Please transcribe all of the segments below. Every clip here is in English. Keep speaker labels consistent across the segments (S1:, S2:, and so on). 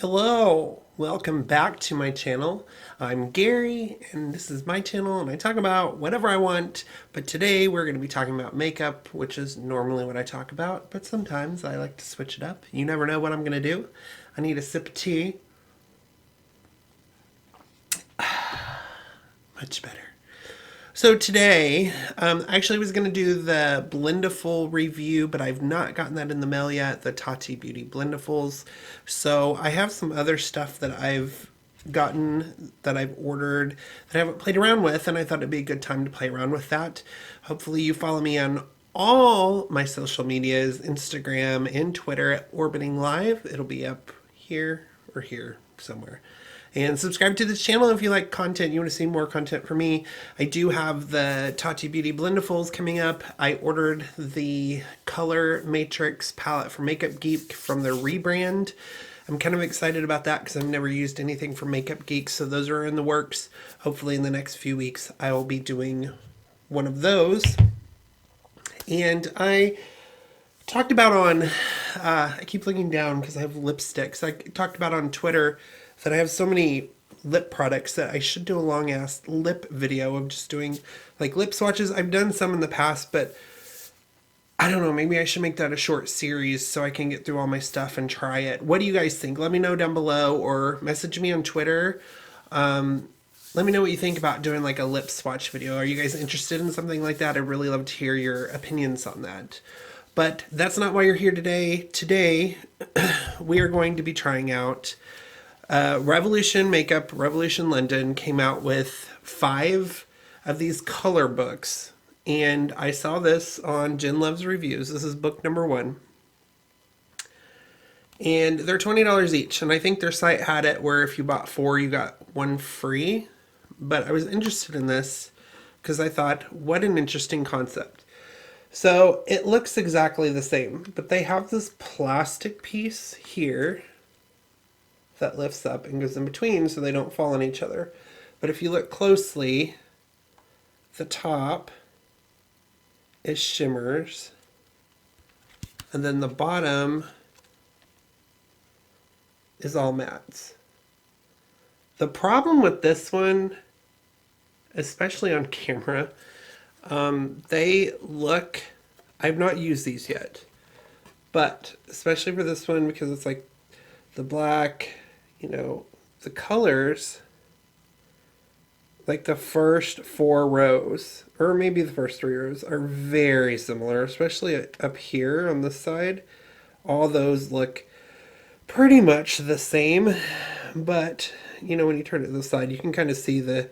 S1: Hello, welcome back to my channel. I'm Gary and this is my channel and I talk about whatever I want, but today we're going to be talking about makeup, which is normally what I talk about, but sometimes I like to switch it up. You never know what I'm going to do. I need a sip of tea. Much better. So today, I actually was going to do the Blendiful review, but I've not gotten that in the mail yet, the Tati Beauty Blendifuls. So I have some other stuff that I've gotten, that I've ordered, that I haven't played around with, and I thought it'd be a good time to play around with that. Hopefully you follow me on all my social medias, Instagram and Twitter at Orbiting Live. It'll be up here or here somewhere. And subscribe to this channel if you like content, you want to see more content from me. I do have the Tati Beauty Blendifuls coming up. I ordered the Color Matrix palette for Makeup Geek from their rebrand. I'm kind of excited about that because I've never used anything from Makeup Geek, so those are in the works. Hopefully in the next few weeks I will be doing one of those. And I talked about on, I keep looking down because I have lipsticks. I talked about on Twitter that I have so many lip products that I should do a long ass lip video of just doing like lip swatches. I've done some in the past, but I don't know, maybe I should make that a short series so I can get through all my stuff and try it. What do you guys think? Let me know down below or message me on Twitter. Let me know what you think about doing like a lip swatch video. Are you guys interested in something like that? I'd really love to hear your opinions on that. But that's not why you're here today. Today, we are going to be trying out Revolution Makeup. Revolution London came out with 5 of these color books. And I saw this on Jen Loves Reviews. This is book number 1. And they're $20 each. And I think their site had it where if you bought 4, you got 1 free. But I was interested in this because I thought, what an interesting concept. So it looks exactly the same, but they have this plastic piece here that lifts up and goes in between so they don't fall on each other. But if you look closely, the top is shimmers, and then the bottom is all mattes. The problem with this one, especially on camera, they look, I've not used these yet, but especially for this one because it's like the black, you know, the colors, like the first 4 rows, or maybe the first 3 rows, are very similar, especially up here on this side. All those look pretty much the same, but, you know, when you turn it to the side, you can kind of see the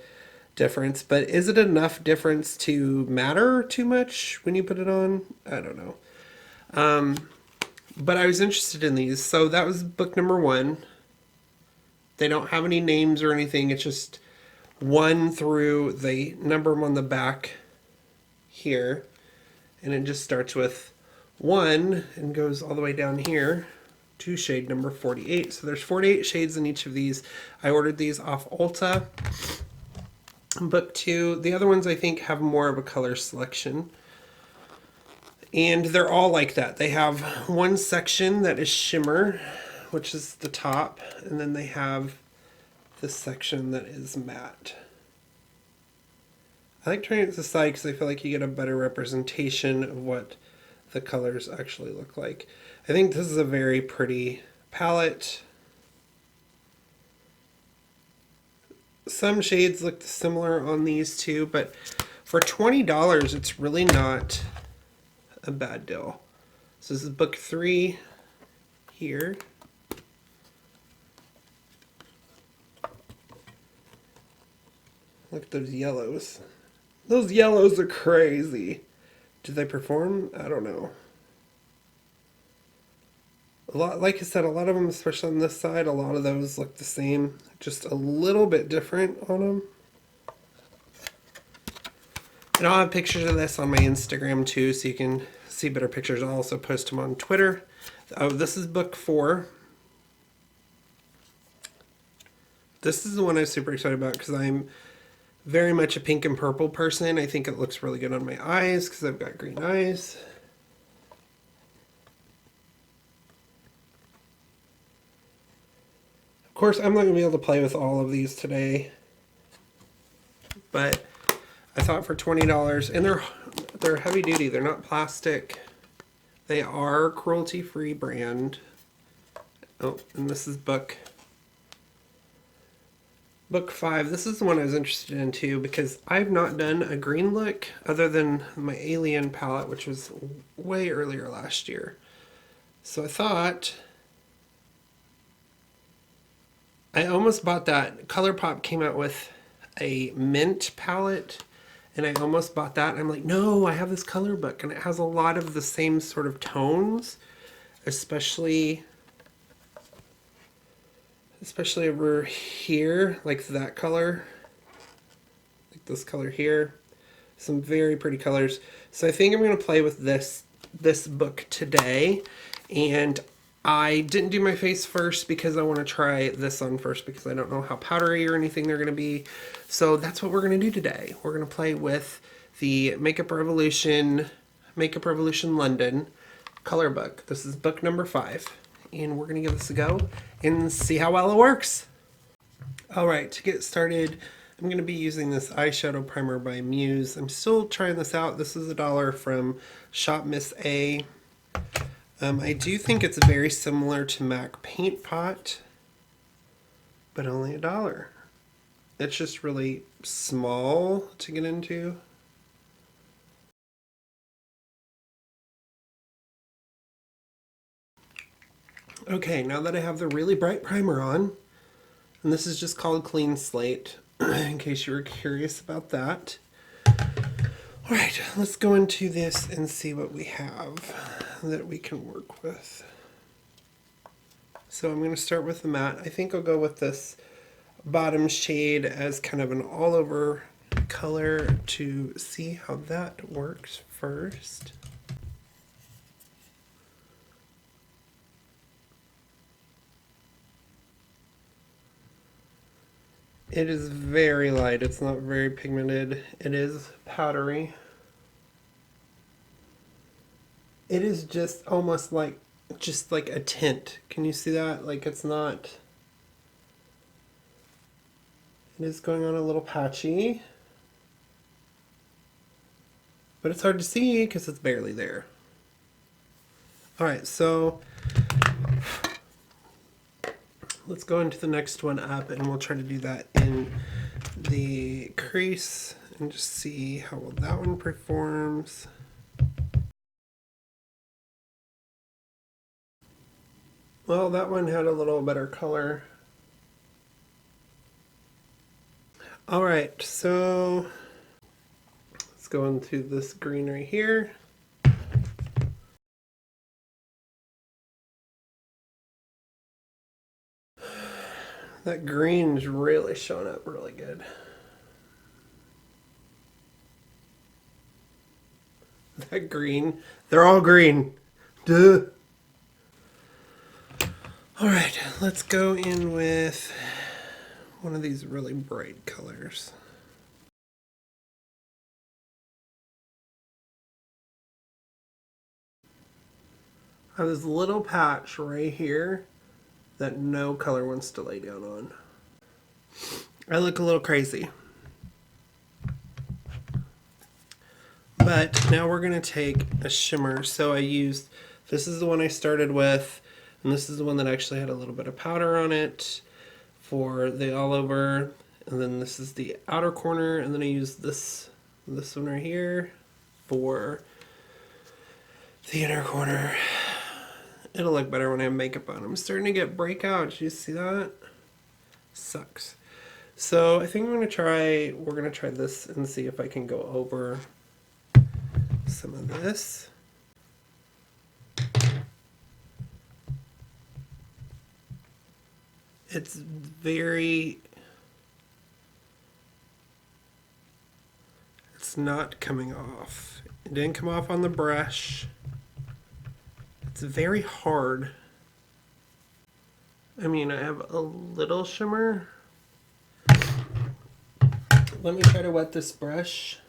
S1: difference. But is it enough difference to matter too much when you put it on? I don't know. But I was interested in these, so that was book number 1. They don't have any names or anything. It's just 1 through, they number them on the back here, and it just starts with 1 and goes all the way down here to shade number 48. So there's 48 shades in each of these. I ordered these off Ulta. Book 2, the other ones I think have more of a color selection. And they're all like that. They have one section that is shimmer, which is the top, and then they have this section that is matte. I like trying it to the side because I feel like you get a better representation of what the colors actually look like. I think this is a very pretty palette. Some shades look similar on these two, but for $20, it's really not a bad deal. So this is book 3 here. Look at those yellows. Those yellows are crazy. Did they perform? I don't know. A lot, like I said, a lot of them, especially on this side, a lot of those look the same, just a little bit different on them. And I'll have pictures of this on my Instagram too, so you can see better pictures. I'll also post them on Twitter. Oh, this is book 4. This is the one I'm super excited about because I'm very much a pink and purple person. I think it looks really good on my eyes because I've got green eyes. Of course, I'm not going to be able to play with all of these today, but I thought for $20, and they're heavy duty. They're not plastic. They are cruelty-free brand. Oh, and this is book 5. This is the one I was interested in too, because I've not done a green look other than my Alien palette, which was way earlier last year. So I thought, I almost bought that. ColourPop came out with a mint palette, and I almost bought that. I'm like, no, I have this color book, and it has a lot of the same sort of tones, especially over here, like that color, like this color here. Some very pretty colors. So I think I'm going to play with this book today, and I didn't do my face first because I want to try this on first because I don't know how powdery or anything they're going to be. So that's what we're going to do today. We're going to play with the Makeup Revolution London color book. This is book number 5, and we're going to give this a go and see how well it works. All right, to get started, I'm going to be using this eyeshadow primer by Muse. I'm still trying this out. This is $1 from Shop Miss A. I do think it's very similar to MAC Paint Pot, but only $1. It's just really small to get into. Okay, now that I have the really bright primer on, and this is just called Clean Slate, in case you were curious about that. Alright, let's go into this and see what we have that we can work with. So I'm going to start with the matte. I think I'll go with this bottom shade as kind of an all-over color to see how that works first. It is very light. It's not very pigmented. It is powdery. It is just almost like a tint. Can you see that? Like it's not. It is going on a little patchy. But it's hard to see because it's barely there. Alright, so let's go into the next one up, and we'll try to do that in the crease and just see how well that one performs. Well, that one had a little better color. Alright, so let's go into this green right here. That green's really showing up really good. That green, they're all green. Duh. Alright, let's go in with one of these really bright colors. I have this little patch right here that no color wants to lay down on. I look a little crazy. But now we're going to take a shimmer. So I used, this is the one I started with, and this is the one that actually had a little bit of powder on it for the all over. And then this is the outer corner, and then I used this one right here for the inner corner. It'll look better when I have makeup on. I'm starting to get breakouts. You see that? Sucks. So I think we're gonna try this and see if I can go over some of this. It's not coming off. It didn't come off on the brush. It's very hard. I mean, I have a little shimmer. Let me try to wet this brush.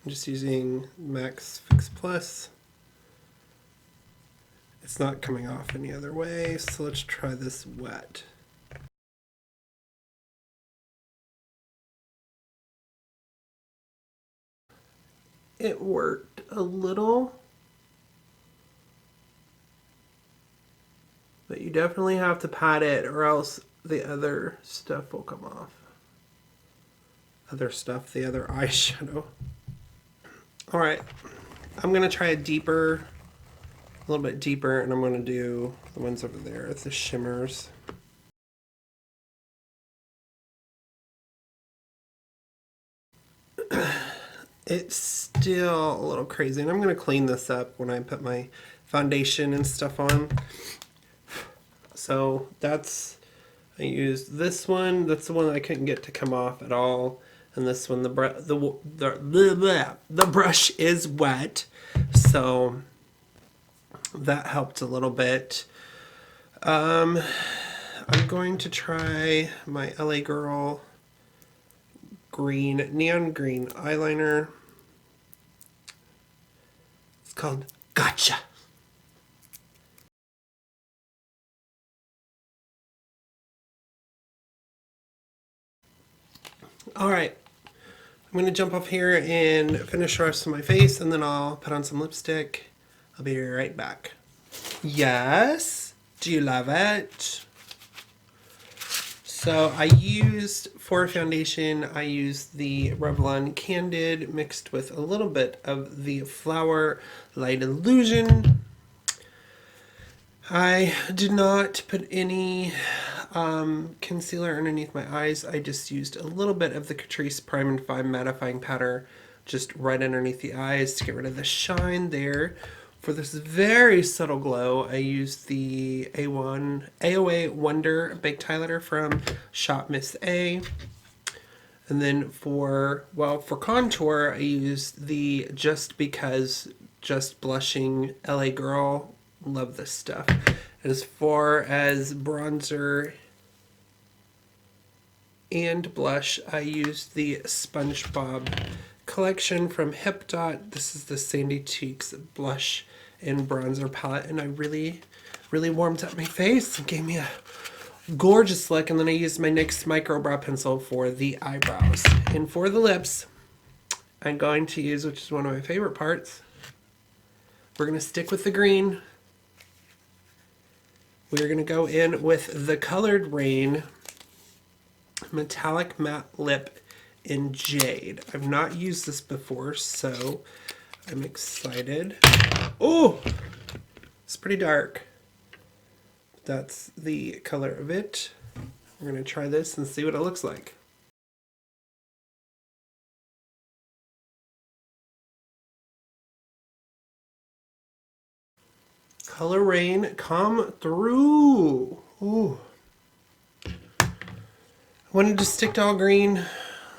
S1: I'm just using Max Fix Plus. It's not coming off any other way, so let's try this wet. It worked a little, but you definitely have to pat it or else the other stuff will come off. The other eyeshadow. Alright, I'm going to try a little bit deeper, and I'm going to do the ones over there, the shimmers. It's still a little crazy, and I'm going to clean this up when I put my foundation and stuff on. So I used this one. That's the one I couldn't get to come off at all. And this one, the brush is wet, so that helped a little bit. I'm going to try my LA Girl neon green eyeliner. It's called Gotcha. All right. I'm going to jump off here and finish the rest of my face, and then I'll put on some lipstick. I'll be right back. Yes? Do you love it? So for foundation, I used the Revlon Candid mixed with a little bit of the Flower Light Illusion. I did not put any concealer underneath my eyes. I just used a little bit of the Catrice Prime and Fine mattifying powder just right underneath the eyes to get rid of the shine there. For this very subtle glow, I used the AOA Wonder Baked Highlighter from Shop Miss A. And then for contour, I used the Just Because Just Blushing LA Girl. Love this stuff. As far as bronzer and blush, I used the SpongeBob collection from Hipdot. This is the Sandy Cheeks blush and bronzer palette, and I really warmed up my face and gave me a gorgeous look. And then I used my NYX micro brow pencil for the eyebrows. And for the lips, I'm going to use, which is one of my favorite parts, we're going to stick with the green. We're going to go in with the Coloured Raine Metallic Matte Lip in Jade. I've not used this before, so I'm excited. Oh! It's pretty dark. That's the color of it. We're going to try this and see what it looks like. Coloured Raine, come through. Ooh. I wanted to stick to all green.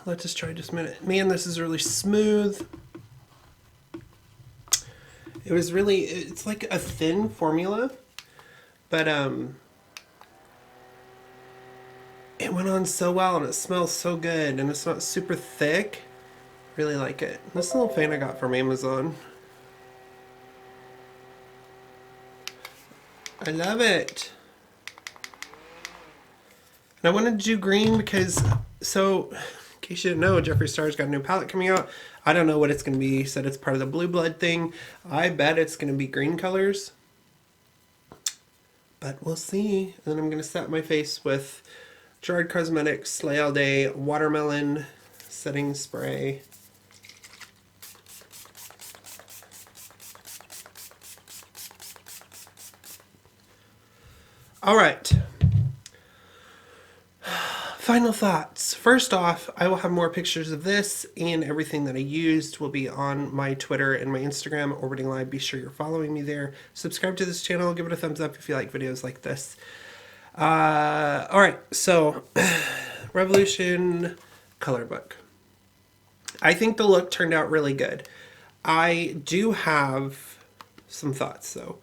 S1: Let's just try just a minute. Man, this is really smooth. It's like a thin formula, but it went on so well and it smells so good and it's not super thick. Really like it. This little fan I got from Amazon. I love it. And I wanted to do green because, so, in case you didn't know, Jeffree Star's got a new palette coming out. I don't know what it's going to be. He said it's part of the Blue Blood thing. I bet it's going to be green colors. But we'll see. And then I'm going to set my face with Gerard Cosmetics Slay All Day Watermelon Setting Spray. All right. Final thoughts. First off, I will have more pictures of this, and everything that I used will be on my Twitter and my Instagram, Orbiting Live. Be sure you're following me there. Subscribe to this channel. Give it a thumbs up if you like videos like this. All right, so Revolution color book. I think the look turned out really good. I do have some thoughts, though.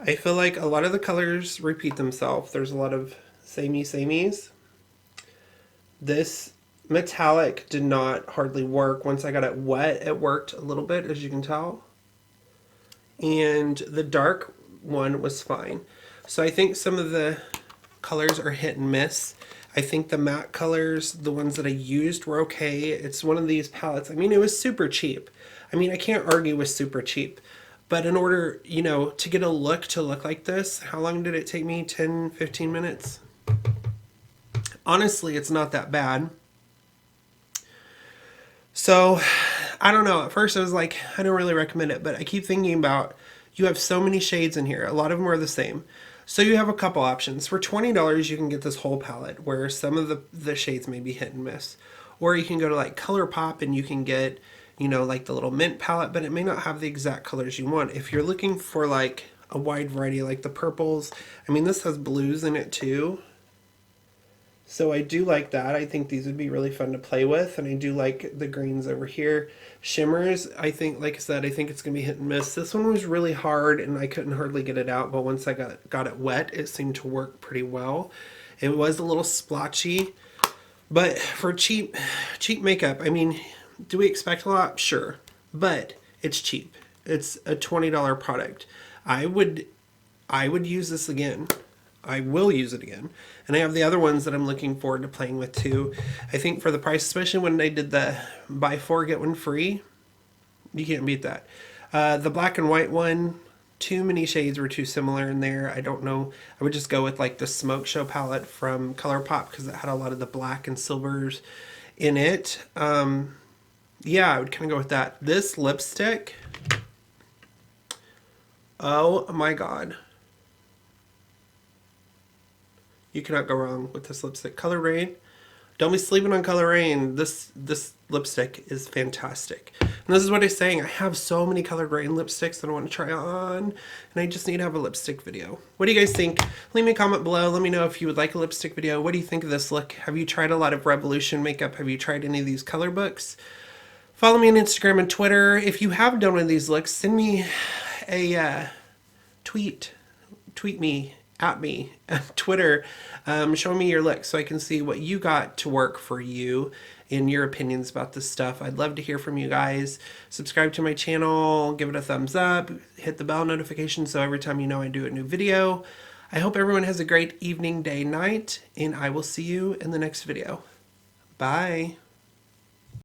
S1: I feel like a lot of the colors repeat themselves. There's a lot of samey-samies. This metallic did not hardly work. Once I got it wet, it worked a little bit, as you can tell. And the dark one was fine. So I think some of the colors are hit and miss. I think the matte colors, the ones that I used, were okay. It's one of these palettes. I mean, it was super cheap. I mean, I can't argue with super cheap. But in order, you know, to get a look to look like this, how long did it take me? 10, 15 minutes? Honestly, it's not that bad. So, I don't know. At first I was like, I don't really recommend it. But I keep thinking about, you have so many shades in here. A lot of them are the same. So you have a couple options. For $20, you can get this whole palette where some of the shades may be hit and miss. Or you can go to like ColourPop and you can get, you know, like the little mint palette, but it may not have the exact colors you want. If you're looking for like a wide variety, like the purples, I mean, this has blues in it too. So I do like that. I think these would be really fun to play with. And I do like the greens over here. Shimmers, I think, like I said, I think it's going to be hit and miss. This one was really hard and I couldn't hardly get it out. But once I got it wet, it seemed to work pretty well. It was a little splotchy. But for cheap makeup, I mean, do we expect a lot? Sure. But it's cheap. It's a $20 product. I would use this again. I will use it again. And I have the other ones that I'm looking forward to playing with too. I think for the price, especially when they did the buy 4 get 1 free, you can't beat that. The black and white one, too many shades were too similar in there. I don't know. I would just go with like the Smoke Show palette from ColourPop because it had a lot of the black and silvers in it. Yeah, I would kind of go with that. This lipstick, oh my god. You cannot go wrong with this lipstick. Coloured Raine. Don't be sleeping on Coloured Raine. This lipstick is fantastic. And this is what I'm saying. I have so many Coloured Raine lipsticks that I want to try on. And I just need to have a lipstick video. What do you guys think? Leave me a comment below. Let me know if you would like a lipstick video. What do you think of this look? Have you tried a lot of Revolution makeup? Have you tried any of these color books? Follow me on Instagram and Twitter. If you have done one of these looks, send me a tweet. Tweet me. At me on Twitter, show me your look so I can see what you got to work for you and your opinions about this stuff. I'd love to hear from you guys. Subscribe to my channel, give it a thumbs up, hit the bell notification so every time you know I do a new video. I hope everyone has a great evening, day, night, and I will see you in the next video. Bye.